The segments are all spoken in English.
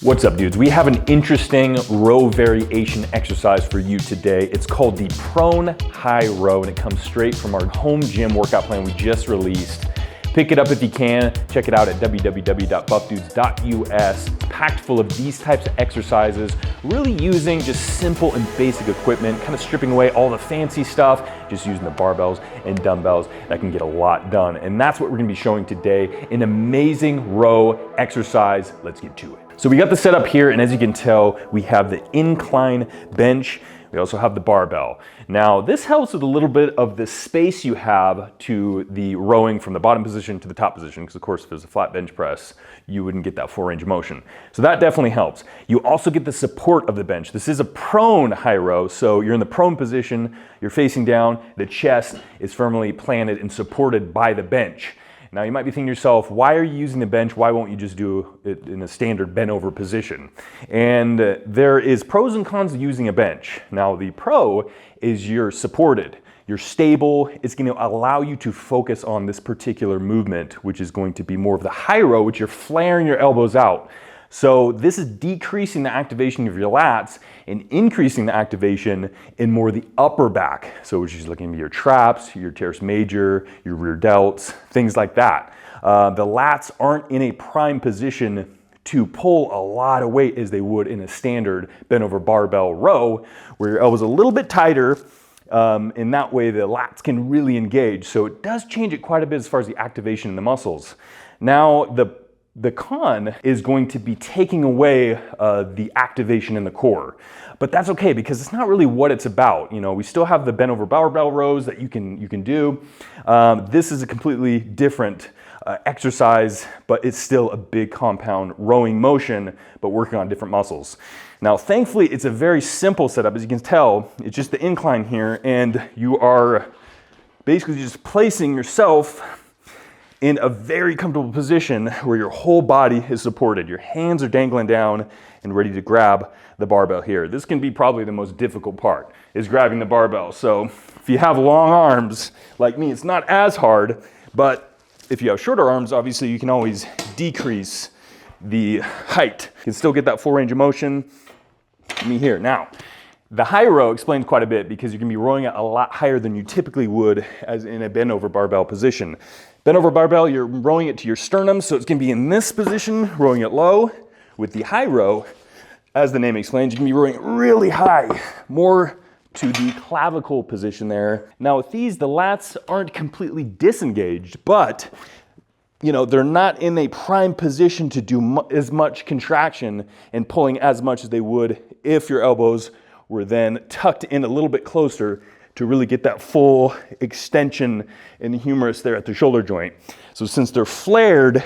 What's up, dudes? We have an interesting row variation exercise for you today. It's called the prone high row, and it comes straight from our home gym workout plan we just released. Pick it up if you can. Check it out at www.buffdudes.us. It's packed full of these types of exercises, really using just simple and basic equipment, kind of stripping away all the fancy stuff, just using the barbells and dumbbells that can get a lot done. And that's what we're gonna be showing today, an amazing row exercise. Let's get to it. So we got the setup here, and as you can tell, we have the incline bench. We also have the barbell. Now, this helps with a little bit of the space you have to the rowing from the bottom position to the top position, because of course, if there's a flat bench press, you wouldn't get that full range of motion. So that definitely helps. You also get the support of the bench. This is a prone high row, so you're in the prone position, you're facing down, the chest is firmly planted and supported by the bench. Now you might be thinking to yourself, why are you using the bench? Why won't you just do it in a standard bent over position? And there is pros and cons to using a bench. Now the pro is you're supported, you're stable, it's going to allow you to focus on this particular movement, which is going to be more of the high row, which you're flaring your elbows out. So this is decreasing the activation of your lats and increasing the activation in more the upper back. So which is looking at your traps, your teres major, your rear delts, things like that. The lats aren't in a prime position to pull a lot of weight as they would in a standard bent over barbell row, where your elbow's a little bit tighter. In that way, the lats can really engage. So it does change it quite a bit as far as the activation in the muscles. Now, the con is going to be taking away the activation in the core. But that's okay, because it's not really what it's about. You know, we still have the bent over barbell rows that you can do. This is a completely different exercise, but it's still a big compound rowing motion, but working on different muscles. Now, thankfully, it's a very simple setup. As you can tell, it's just the incline here, and you are basically just placing yourself in a very comfortable position where your whole body is supported. Your hands are dangling down and ready to grab the barbell here. This can be probably the most difficult part, is grabbing the barbell. So if you have long arms like me, it's not as hard, but if you have shorter arms, obviously you can always decrease the height. You can still get that full range of motion. Me here. Now, the high row explains quite a bit, because you can be rowing it a lot higher than you typically would as in a bent over barbell position. Bent over barbell, you're rowing it to your sternum, so it's going to be in this position, rowing it low. With the high row, as the name explains, you can be rowing it really high, more to the clavicle position there. Now with these, the lats aren't completely disengaged, but you know, they're not in a prime position to do as much contraction and pulling as much as they would if your elbows were then tucked in a little bit closer to really get that full extension in the humerus there at the shoulder joint. So since they're flared,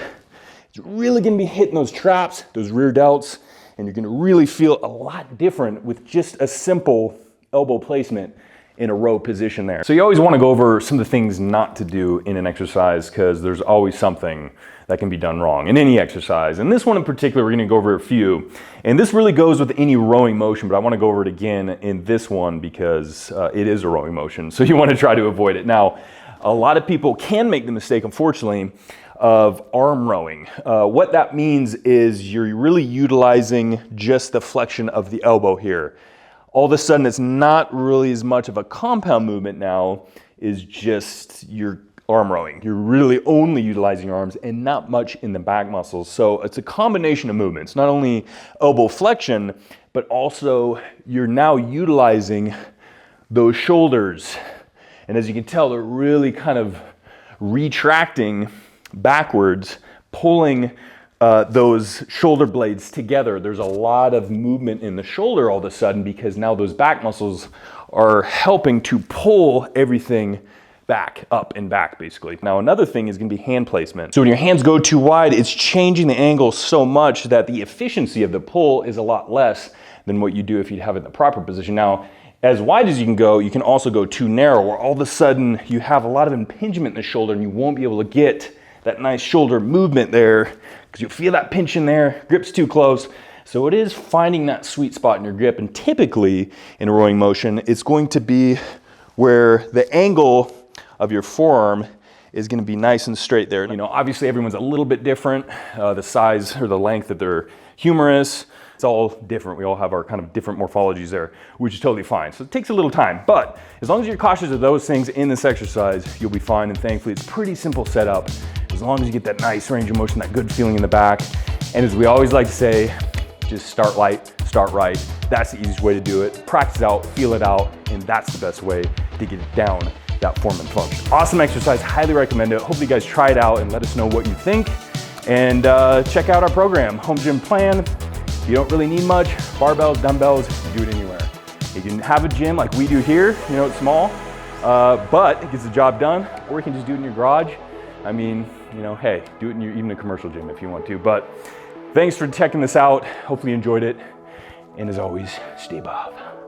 it's really gonna be hitting those traps, those rear delts, and you're gonna really feel a lot different with just a simple elbow placement in a row position there. So you always wanna go over some of the things not to do in an exercise, because there's always something that can be done wrong in any exercise. And this one in particular, we're gonna go over a few. And this really goes with any rowing motion, but I wanna go over it again in this one because it is a rowing motion. So you wanna try to avoid it. Now, a lot of people can make the mistake, unfortunately, of arm rowing. What that means is you're really utilizing just the flexion of the elbow here. All of a sudden, it's not really as much of a compound movement now, is just your arm rowing. You're really only utilizing your arms and not much in the back muscles. So it's a combination of movements, not only elbow flexion, but also you're now utilizing those shoulders. And as you can tell, they're really kind of retracting backwards, pulling those shoulder blades together. There's a lot of movement in the shoulder all of a sudden, because now those back muscles are helping to pull everything back, up and back basically. Now another thing is gonna be hand placement. So when your hands go too wide, it's changing the angle so much that the efficiency of the pull is a lot less than what you do if you have it in the proper position. Now, as wide as you can go, you can also go too narrow, where all of a sudden you have a lot of impingement in the shoulder and you won't be able to get that nice shoulder movement there, because you'll feel that pinch in there, grip's too close. So it is finding that sweet spot in your grip, and typically in a rowing motion, it's going to be where the angle of your forearm is going to be nice and straight there. You know, obviously everyone's a little bit different, the size or the length of their humerus. It's all different. We all have our kind of different morphologies there, which is totally fine. So it takes a little time, but as long as you're cautious of those things in this exercise, you'll be fine. And thankfully, it's pretty simple setup. As long as you get that nice range of motion, that good feeling in the back. And as we always like to say, just start light, start right. That's the easiest way to do it. Practice out, feel it out, and that's the best way to get it down, that form and function. Awesome exercise, highly recommend it. Hopefully you guys try it out and let us know what you think. And check out our program, Home Gym Plan. You don't really need much, barbells, dumbbells, you do it anywhere. You can have a gym like we do here, you know, it's small, but it gets the job done, or you can just do it in your garage. I mean, you know, hey, do it in your, even a commercial gym if you want to. But thanks for checking this out. Hopefully you enjoyed it. And as always, stay buff.